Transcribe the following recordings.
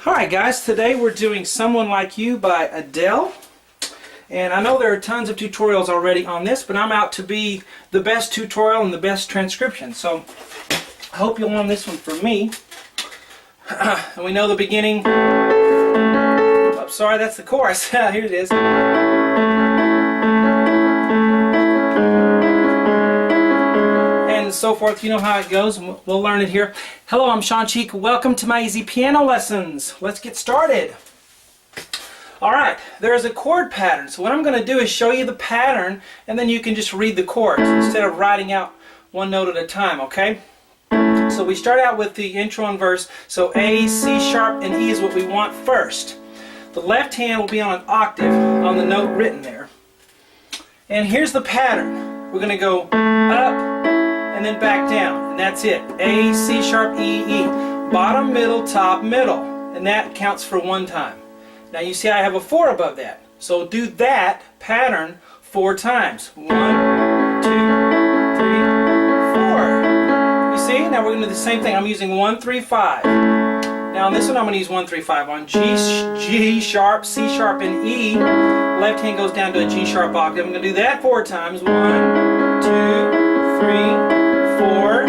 Alright guys, today we're doing Someone Like You by Adele. And I know there are tons of tutorials already on this, but I'm out to be the best tutorial and the best transcription. So I hope you'll learn this one from me. And we know the beginning. Oh, sorry, that's the chorus. Here it is. And so forth. You know how it goes. We'll learn it here. Hello, I'm Sean Cheek. Welcome to my easy piano lessons. Let's get started. Alright, there's a chord pattern. So what I'm going to do is show you the pattern, and then you can just read the chords instead of writing out one note at a time, okay? So we start out with the intro and verse. So A, C sharp, and E is what we want first. The left hand will be on an octave on the note written there. And here's the pattern. We're going to go up and then back down. And that's it. A, C sharp, E, E. Bottom, middle, top, middle. And that counts for one time. Now you see I have a 4 above that. So do that pattern 4 times. 1, 2, 3, 4. You see? Now we're going to do the same thing. I'm using 1, 3, 5. Now on this one I'm going to use 1, 3, 5. On G sharp, C sharp, and E, left hand goes down to a G sharp octave. I'm going to do that 4 times. 1, 2, 3, 4.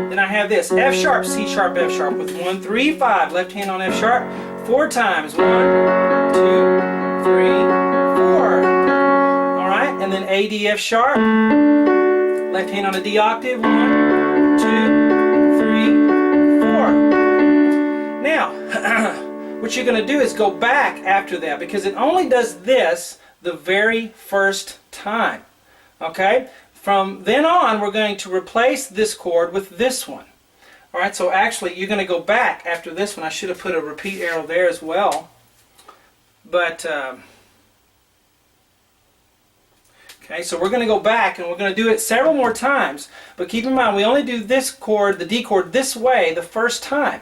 Then I have this. F sharp, C sharp, F sharp with 1, 3, 5. Left hand on F sharp. 4 times. 1, 2, 3, 4. Alright, and then A, D, F sharp. Left hand on a D octave. 1, 2, 3, 4. Now, what you're going to do is go back after that because it only does this the very first time. Okay? From then on, we're going to replace this chord with this one. Alright, so actually you're going to go back after this one. I should have put a repeat arrow there as well. But, okay, so we're going to go back and we're going to do it several more times. But keep in mind, we only do this chord, the D chord, this way the first time.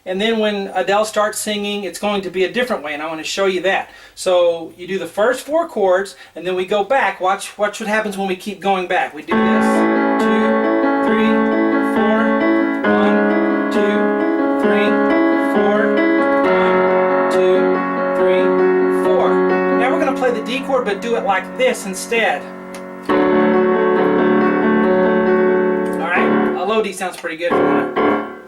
And then when Adele starts singing, it's going to be a different way, and I want to show you that. So you do the first 4 chords, and then we go back. Watch what happens when we keep going back. We do this. 2, 3, 4. 1, 2, 3, 4. 1, 2, 3, 4. Now we're going to play the D chord, but do it like this instead. Alright, a low D sounds pretty good.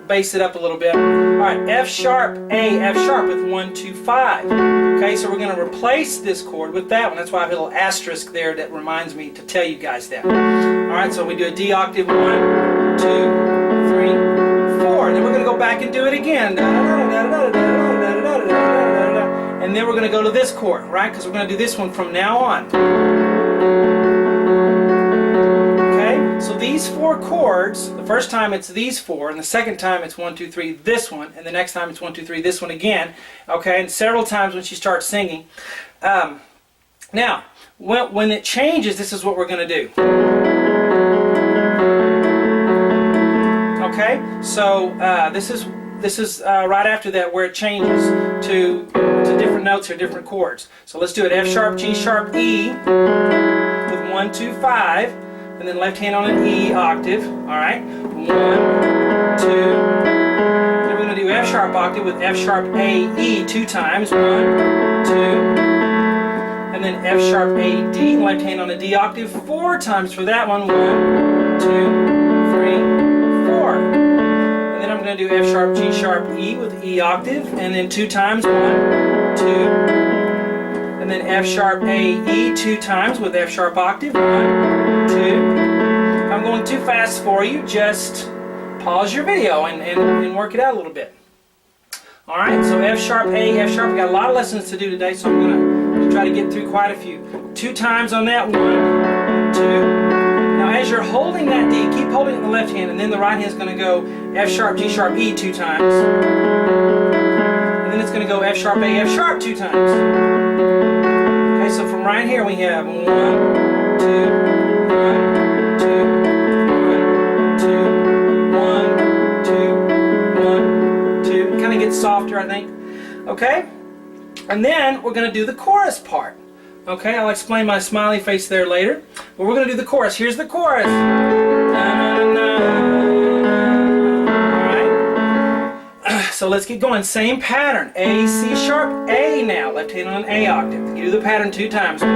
Bass it up a little bit. Alright, F sharp, A, F sharp with 1, 2, 5. Okay, so we're going to replace this chord with that one. That's why I have a little asterisk there that reminds me to tell you guys that. Alright, so we do a D octave, 1, 2, 3, 4. And then we're going to go back and do it again. And then we're going to go to this chord, right? Because we're going to do this one from now on. So these 4 chords, the first time it's these 4, and the second time it's 1, 2, 3, this one, and the next time it's 1, 2, 3, this one again, okay, and several times when she starts singing. Now, when it changes, this is what we're going to do. Okay, so this is right after that where it changes to different notes or different chords. So let's do it. F sharp, G sharp, E with 1, 2, 5. And then left hand on an E octave, alright? 1, 2, then we're going to do F sharp octave with F sharp A, E 2 times, 1, 2, and then F sharp A, D, left hand on a D octave 4 times for that one, 1, 2, 3, 4. And then I'm going to do F sharp, G sharp, E with E octave, and then 2 times, 1, 2, and then F sharp A, E 2 times with F sharp octave, 1, 2. If I'm going too fast for you, just pause your video and work it out a little bit. Alright, so F sharp, A, F sharp. We've got a lot of lessons to do today, so I'm going to try to get through quite a few. 2 times on that, 1, 2. Now as you're holding that D, keep holding it in the left hand, and then the right hand is going to go F sharp, G sharp, E 2 times. And then it's going to go F sharp, A, F sharp 2 times. Okay, so from right here we have 1, 2, 1, 2, 1, 2, 1, 2. Kind of gets softer, I think. Okay? And then we're going to do the chorus part. Okay, I'll explain my smiley face there later. But we're going to do the chorus. Here's the chorus. Alright? So let's get going. Same pattern. A, C sharp, A now. Left hand on an A octave. You do the pattern 2 times. 1, 2.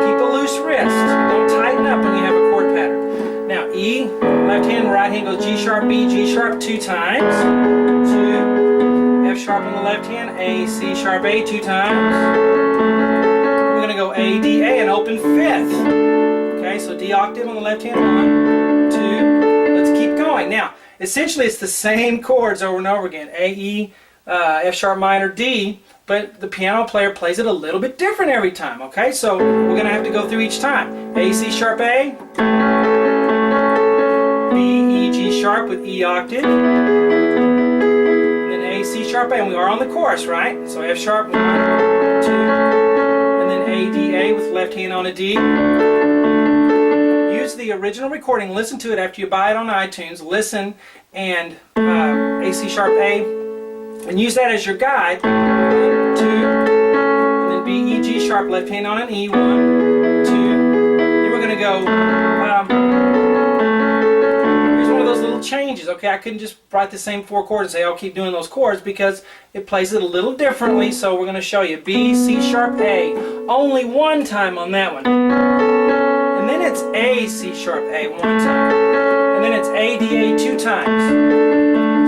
Keep a loose wrist. Don't tighten up when you have a chord pattern. Now E, left hand, right hand goes G sharp, B, G sharp 2 times. 2. F sharp on the left hand. A, C sharp, A 2 times. We're going to go A, D, A and open 5th. Okay, so D octave on the left hand. 1, 2. Let's keep going. Now, essentially, it's the same chords over and over again. A, E, F sharp minor, D, but the piano player plays it a little bit different every time, okay? So we're going to have to go through each time. A, C sharp, A, B, E, G sharp with E octave, and then A, C sharp, A, and we are on the chorus, right? So F sharp, 1, 2, and then A, D, A with left hand on a D. The original recording, listen to it after you buy it on iTunes, listen, and A, C sharp, A, and use that as your guide. 1, 2, and then B, E, G sharp, left hand on an E, 1, 2, then we're going to go, here's one of those little changes, okay? I couldn't just write the same 4 chords and say, I'll keep doing those chords, because it plays it a little differently, so we're going to show you. B, C sharp, A, only 1 time on that one. And then it's A, C sharp, A 1 time. And then it's A, D, A 2 times.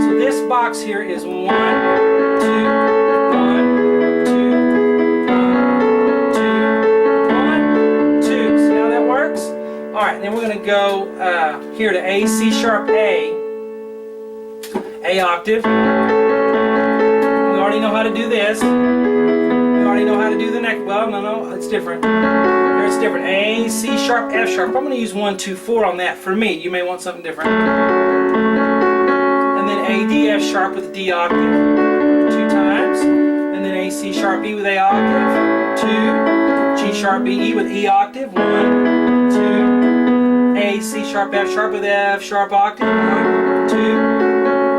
So this box here is 1, 2, 1, 2, 1, 2, 1, 2. See how that works? Alright, then we're going to go here to A, C sharp, A octave. We already know how to do this. We already know how to do the next. Well, no, it's different. It's different. A, C sharp, F sharp. I'm going to use 1, 2, 4 on that for me. You may want something different. And then A, D, F sharp with D octave 2 times. And then A, C sharp, B with A octave 2. G sharp, B, E with E octave 1, 2. A, C sharp, F sharp with F sharp octave 1, 2.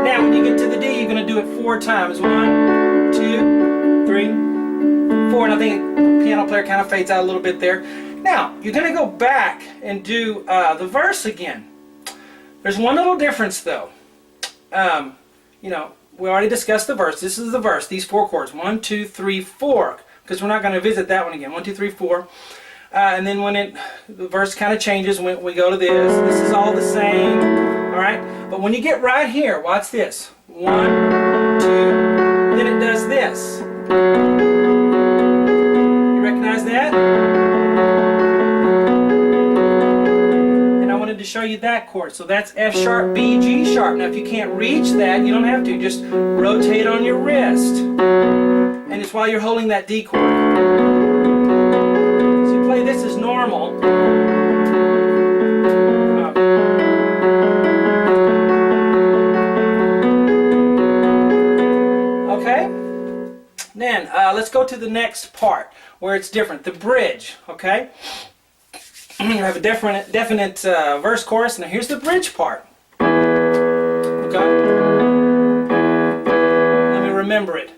Now when you get to the D, you're going to do it 4 times. 1, 2, 3, 4. And I think the piano player kind of fades out a little bit there. Now, you're going to go back and do the verse again. There's one little difference, though. You know, we already discussed the verse. This is the verse, these 4 chords. 1, 2, 3, 4. Because we're not going to visit that one again. 1, 2, 3, 4. And then when the verse kind of changes, when we go to this. This is all the same. All right? But when you get right here, watch this. 1, 2. Then it does this. You recognize that? To show you that chord. So that's F sharp, B, G sharp. Now if you can't reach that, you don't have to. Just rotate on your wrist. And it's while you're holding that D chord. So you play this as normal. Okay? Then let's go to the next part where it's different. The bridge. Okay? You have a definite verse chorus. Now here's the bridge part. Okay? Let me remember it.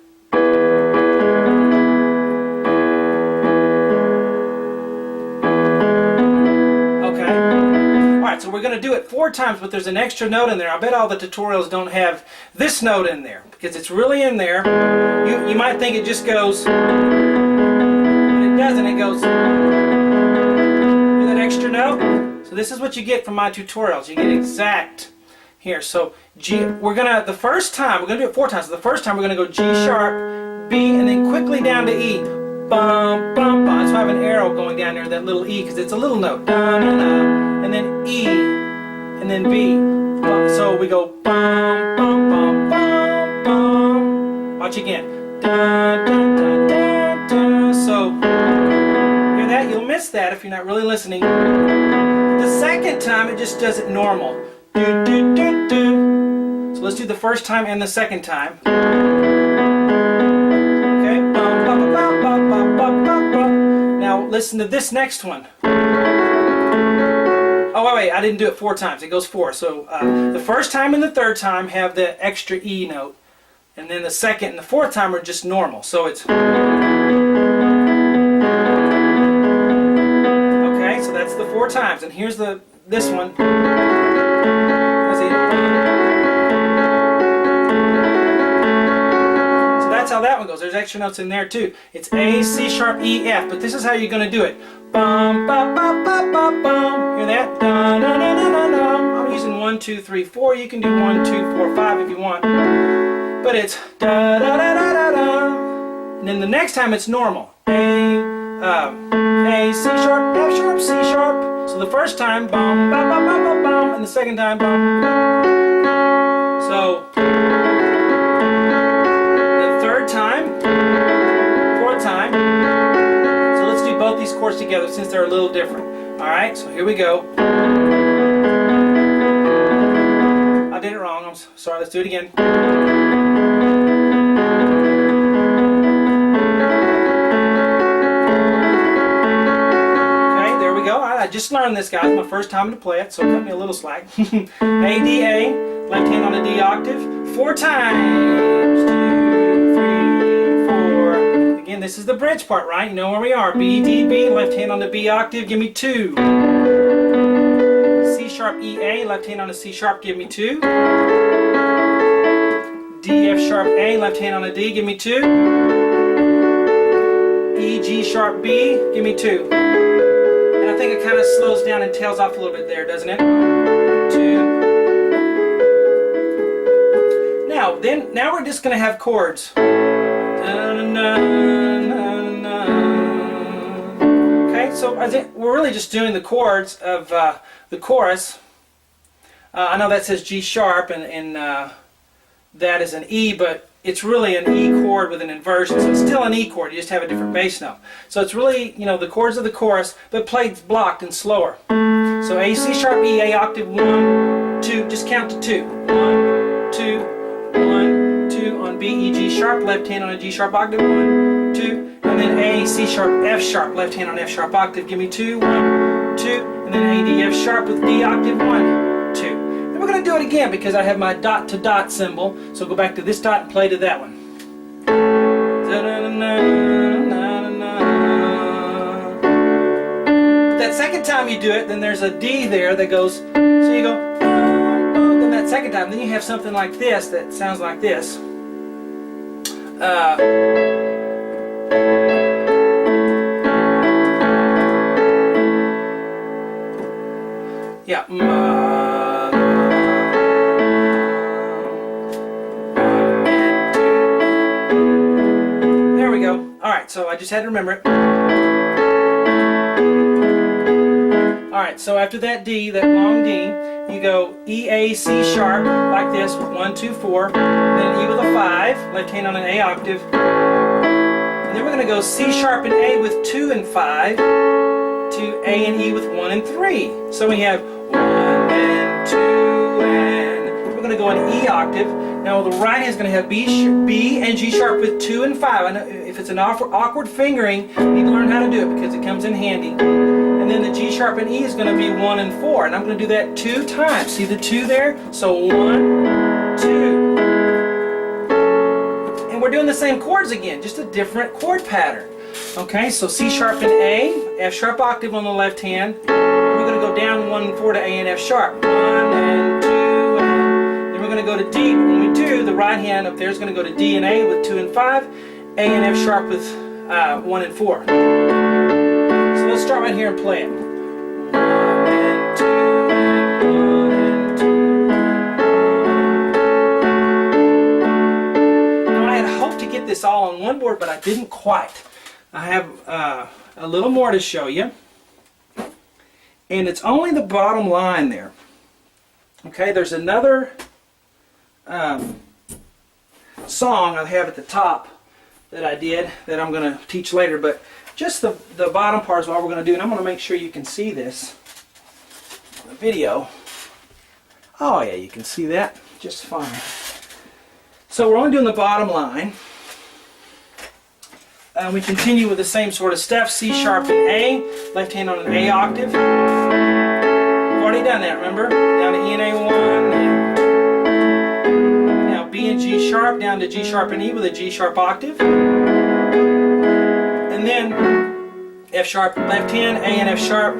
Okay? Alright, so we're going to do it 4 times, but there's an extra note in there. I bet all the tutorials don't have this note in there, because it's really in there. You might think it just goes, but it doesn't. It goes... extra note. So this is what you get from my tutorials. You get exact here. So G, the first time, we're gonna do it 4 times. So the first time we're gonna go G sharp, B, and then quickly down to E. Bum, bum, bum. That's why I have an arrow going down there, that little E, because it's a little note. Da, da, da. And then E, and then B. So we go bum, bum, bum, bum, bum. Watch again. Da, da, da, da, da. So that you'll miss that if you're not really listening. The second time it just does it normal. Do, do, do, do. So let's do the first time and the second time. Okay. Now listen to this next one. Oh wait, I didn't do it 4 times. It goes 4. So the first time and the third time have the extra E note, and then the second and the fourth time are just normal. So it's. So that's the 4 times, and here's this one. how that one goes. There's extra notes in there too. It's A, C sharp, E, F, but this is how you're going to do it. Bum, ba, ba, ba, ba, bum. Hear that? Dun, dun, dun, dun, dun, dun. I'm using 1, 2, 3, 4. You can do 1, 2, 4, 5 if you want. But it's da da da da da da. And then the next time it's normal. A, C sharp, F sharp, C sharp. So the first time, bum, ba, ba, ba, ba, bum, and the second time, bum. So the third time, fourth time. So let's do both these chords together since they're a little different. All right, so here we go. I did it wrong. I'm sorry. Let's do it again. I just learned this, guys. My first time to play it, so cut me a little slack. A, D, A, left hand on a D octave, 4 times. 2, 3, 4. Again, this is the bridge part, right? You know where we are. B, D, B, left hand on the B octave, give me 2. C sharp, E, A, left hand on the C sharp, give me 2. D, F sharp, A, left hand on a D, give me 2. E, G sharp, B, give me 2. I think it kind of slows down and tails off a little bit there, doesn't it? 2. Now we're just going to have chords. Okay, so I think we're really just doing the chords of the chorus. I know that says G sharp and that is an E, but it's really an E chord with an inversion, so it's still an E chord, you just have a different bass note. So it's really, you know, the chords of the chorus, but played blocked and slower. So A, C sharp, E, A octave, 1, 2, just count to 2. 1, 2, 1, 2 on B, E, G sharp, left hand on a G sharp octave, 1, 2, and then A, C sharp, F sharp, left hand on F sharp octave, give me 2, 1, 2, and then A, D, F sharp with D octave, 1, 2. We're going to do it again because I have my dot to dot symbol. So go back to this dot and play to that one. That second time you do it, then there's a D there that goes, so you go, then that second time, then you have something like this that sounds like this. Yeah. Alright, so I just had to remember it. Alright, so after that D, that long D, you go E, A, C sharp, like this, 1, 2, 4, then E with a 5, left hand on an A octave, and then we're going to go C sharp and A with 2 and 5, to A and E with 1 and 3. So we have 1 and 2, and we're going to go an E octave. Now the right hand is going to have B and G sharp with 2 and 5. I know if it's an awkward fingering, you need to learn how to do it because it comes in handy. And then the G sharp and E is going to be 1 and 4. And I'm going to do that 2 times. See the 2 there? So 1, 2. And we're doing the same chords again, just a different chord pattern. Okay, so C sharp and A, F sharp octave on the left hand. And we're going to go down 1 and 4 to A and F sharp. 1 and 2. We're going to go to D. When we do, the right hand up there is going to go to D and A with 2 and 5, A and F sharp with 1 and 4. So let's start right here and play it. 1 and 2 and 1 and 2. Now I had hoped to get this all on one board, but I didn't quite. I have a little more to show you, and it's only the bottom line there. Okay, there's another song I have at the top that I did that I'm going to teach later, but just the bottom part is what we're going to do, and I'm going to make sure you can see this in the video. Oh yeah, you can see that just fine. So we're only doing the bottom line. We continue with the same sort of stuff, C sharp and A, left hand on an A octave. We've already done that, remember? Down to E and A1. Now B and G sharp, down to G sharp and E with a G sharp octave. And then F sharp left hand, A and F sharp.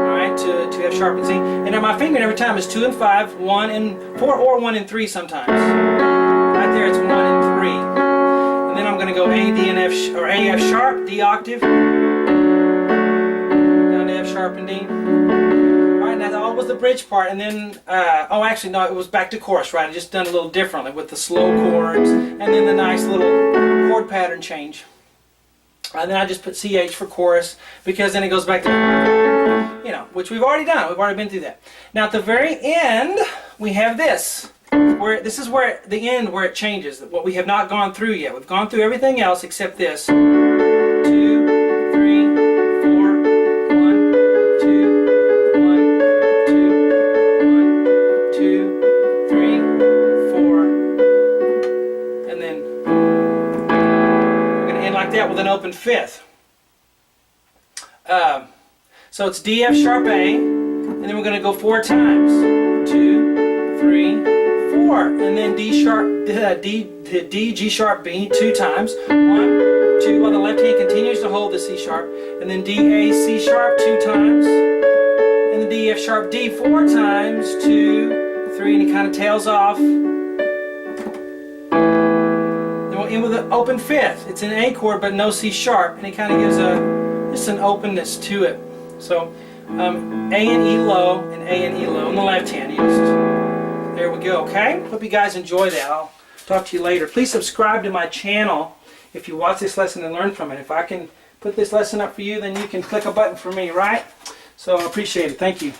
Alright, to F sharp and C. And now my fingering every time is 2 and 5, 1 and 4, or 1 and 3 sometimes. right there it's 1 and 3. And then I'm going to go A, D, and F, or A, F sharp, D octave, down to F sharp and D. Alright, now that all was the bridge part, and then, oh actually no, it was back to chorus, right? I just done a little differently with the slow chords, and then the nice little chord pattern change. And then I just put CH for chorus, because then it goes back to, you know, which we've already done. We've already been through that. Now at the very end, we have this. Where this is where the end where it changes. What we have not gone through yet. We've gone through everything else except this. 2, 3, 4, 1, 2, 1, 2, 1, 2, 3, 4, and then we're going to end like that with an open fifth. So it's D, F sharp, A, and then we're going to go 4 times. 2, 3, 4, and then D sharp, D, G sharp, B 2 times. 1, 2, while the left hand continues to hold the C sharp, and then D, A, C sharp 2 times, and then D, F sharp, D 4 times. 2, 3, and it kind of tails off. Then we'll end with an open fifth. It's an A chord, but no C sharp, and it kind of gives just an openness to it. So A and E low, and A and E low on the left hand. There we go, okay? Hope you guys enjoy that. I'll talk to you later. Please subscribe to my channel if you watch this lesson and learn from it. If I can put this lesson up for you, then you can click a button for me, right? So I appreciate it. Thank you.